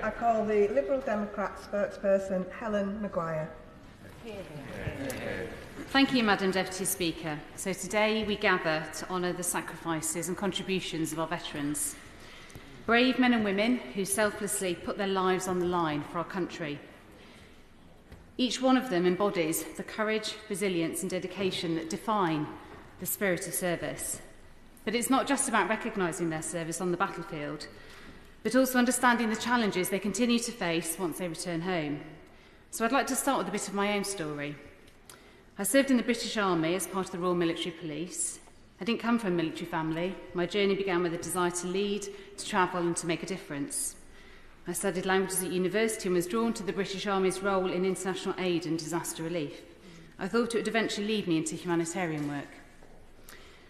I call the Liberal Democrat spokesperson Helen Maguire. Thank you, Madam Deputy Speaker. So today we gather to honour the sacrifices and contributions of our veterans. Brave men and women who selflessly put their lives on the line for our country. Each one of them embodies the courage, resilience and dedication that define the spirit of service. But it's not just about recognising their service on the battlefield, but also understanding the challenges they continue to face once they return home. So I'd like to start with a bit of my own story. I served in the British Army as part of the Royal Military Police. I didn't come from a military family. My journey began with a desire to lead, to travel and to make a difference. I studied languages at university and was drawn to the British Army's role in international aid and disaster relief. I thought it would eventually lead me into humanitarian work.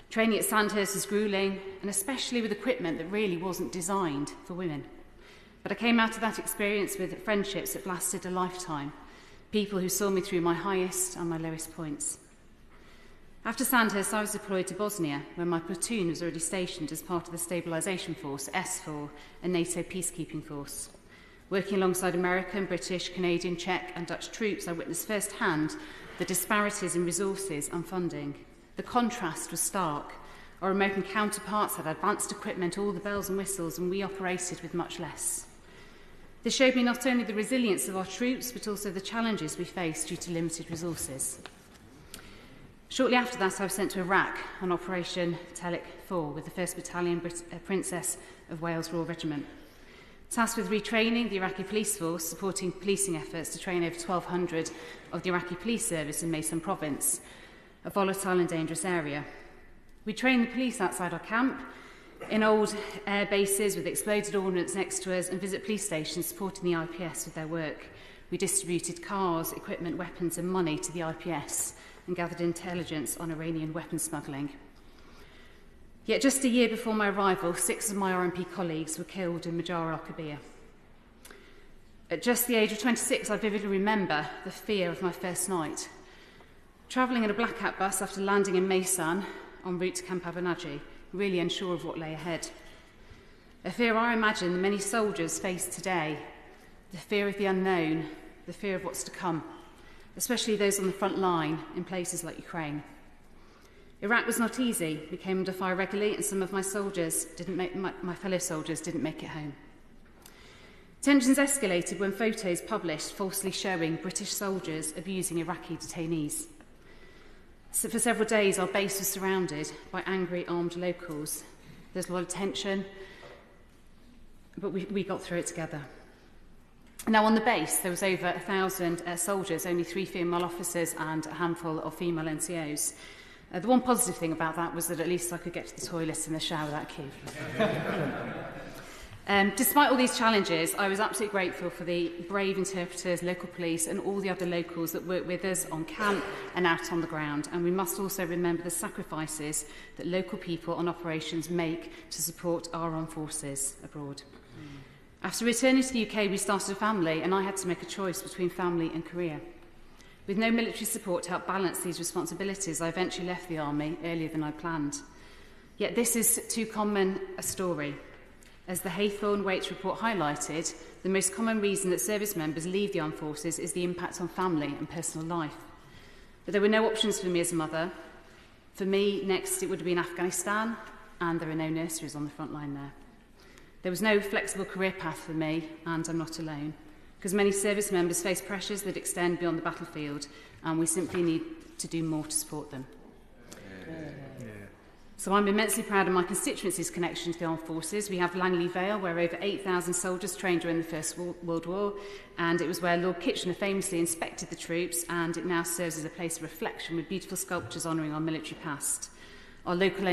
Training at Sandhurst was gruelling, and especially with equipment that really wasn't designed for women. But I came out of that experience with friendships that lasted a lifetime, people who saw me through my highest and my lowest points. After Sandhurst, I was deployed to Bosnia, where my platoon was already stationed as part of the Stabilisation Force, S4, a NATO peacekeeping force. Working alongside American, British, Canadian, Czech and Dutch troops, I witnessed firsthand the disparities in resources and funding. The contrast was stark. Our American counterparts had advanced equipment, all the bells and whistles, and we operated with much less. This showed me not only the resilience of our troops, but also the challenges we faced due to limited resources. Shortly after that, I was sent to Iraq on Operation Telic 4 with the 1st Battalion Princess of Wales Royal Regiment. Tasked with retraining the Iraqi police force, supporting policing efforts to train over 1,200 of the Iraqi police service in Maysan province, a volatile and dangerous area. We trained the police outside our camp, in old air bases with exploded ordnance next to us, and visit police stations supporting the IPS with their work. We distributed cars, equipment, weapons and money to the IPS and gathered intelligence on Iranian weapons smuggling. Yet just a year before my arrival, 6 of my RMP colleagues were killed in Majara al-Kabir. At just the age of 26, I vividly remember the fear of my first night. Travelling in a blackout bus after landing in Maysan en route to Camp Abanaji, really unsure of what lay ahead. A fear I imagine many soldiers face today, the fear of the unknown, the fear of what's to come, especially those on the front line in places like Ukraine. Iraq was not easy. We came under fire regularly and some of my fellow soldiers didn't make it home. Tensions escalated when photos published falsely showing British soldiers abusing Iraqi detainees. So for several days, our base was surrounded by angry, armed locals. There's a lot of tension, but we got through it together. Now, on the base, there was over 1,000 soldiers, only 3 female officers and a handful of female NCOs. The one positive thing about that was that at least I could get to the toilets and the shower without queue. Despite all these challenges, I was absolutely grateful for the brave interpreters, local police and all the other locals that worked with us on camp and out on the ground. And we must also remember the sacrifices that local people on operations make to support our armed forces abroad. After returning to the UK, we started a family and I had to make a choice between family and career. With no military support to help balance these responsibilities, I eventually left the army earlier than I planned. Yet this is too common a story. As the Haythorne-Waite report highlighted, the most common reason that service members leave the armed forces is the impact on family and personal life. But there were no options for me as a mother. For me, next it would have been Afghanistan, and there are no nurseries on the front line there. There was no flexible career path for me, and I'm not alone, because many service members face pressures that extend beyond the battlefield, and we simply need to do more to support them. So I'm immensely proud of my constituency's connection to the armed forces. We have Langley Vale, where over 8,000 soldiers trained during the First World War, and it was where Lord Kitchener famously inspected the troops, and it now serves as a place of reflection with beautiful sculptures honouring our military past. Our local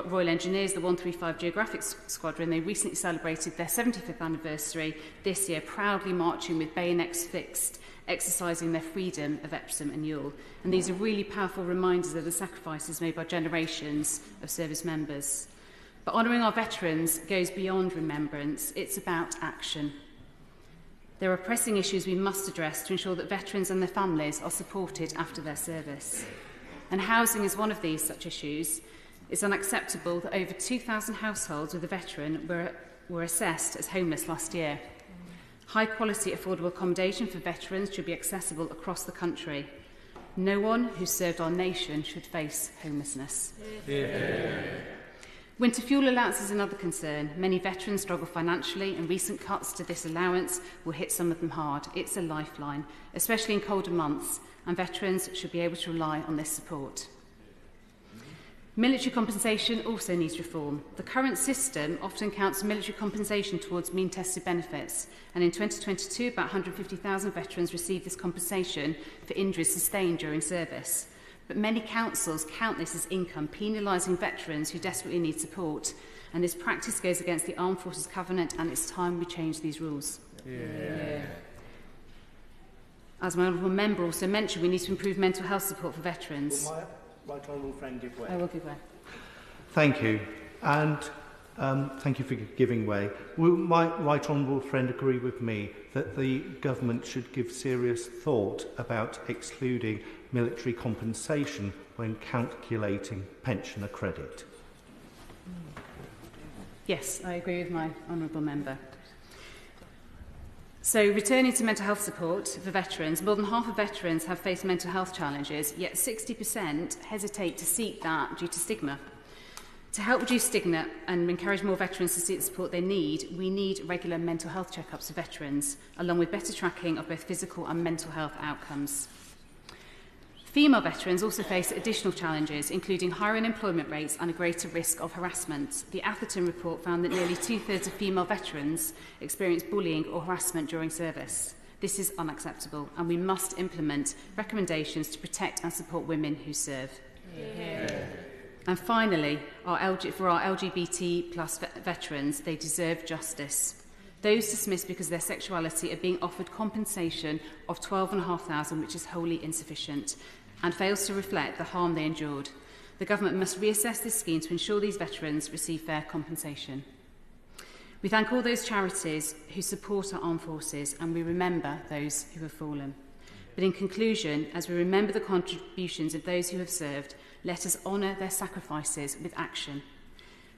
Royal Engineers, the 135 Geographic Squadron, they recently celebrated their 75th anniversary this year, proudly marching with bayonets fixed, exercising their freedom of Epsom and Ewell. And these are really powerful reminders of the sacrifices made by generations of service members. But honouring our veterans goes beyond remembrance. It's about action. There are pressing issues we must address to ensure that veterans and their families are supported after their service. And housing is one of these such issues. It's unacceptable that over 2,000 households with a veteran were assessed as homeless last year. High-quality, affordable accommodation for veterans should be accessible across the country. No one who served our nation should face homelessness. Yeah. Winter fuel allowance is another concern. Many veterans struggle financially, and recent cuts to this allowance will hit some of them hard. It's a lifeline, especially in colder months, and veterans should be able to rely on this support. Military compensation also needs reform. The current system often counts military compensation towards mean-tested benefits, and in 2022, about 150,000 veterans received this compensation for injuries sustained during service. But many councils count this as income, penalising veterans who desperately need support, and this practice goes against the Armed Forces Covenant, and it's time we change these rules. Yeah. As my honourable member also mentioned, we need to improve mental health support for veterans. Right honourable friend give way. I will give way. Thank you, and thank you for giving way. Will my right honourable friend agree with me that the government should give serious thought about excluding military compensation when calculating pensioner credit? Yes, I agree with my honourable member. So, returning to mental health support for veterans, more than half of veterans have faced mental health challenges, yet 60% hesitate to seek that due to stigma. To help reduce stigma and encourage more veterans to seek the support they need, we need regular mental health checkups for veterans, along with better tracking of both physical and mental health outcomes. Female veterans also face additional challenges, including higher unemployment rates and a greater risk of harassment. The Atherton report found that nearly two-thirds of female veterans experience bullying or harassment during service. This is unacceptable, and we must implement recommendations to protect and support women who serve. Yeah. And finally, for our LGBT plus veterans, they deserve justice. Those dismissed because of their sexuality are being offered compensation of $12,500, which is wholly insufficient and fails to reflect the harm they endured. The government must reassess this scheme to ensure these veterans receive fair compensation. We thank all those charities who support our armed forces, and we remember those who have fallen. But in conclusion, as we remember the contributions of those who have served, let us honour their sacrifices with action.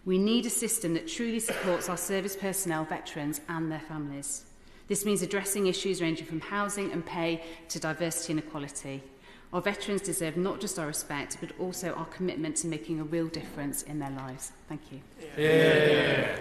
We need a system that truly supports our service personnel, veterans and their families. This means addressing issues ranging from housing and pay to diversity and equality. Our veterans deserve not just our respect, but also our commitment to making a real difference in their lives. Thank you. Yeah.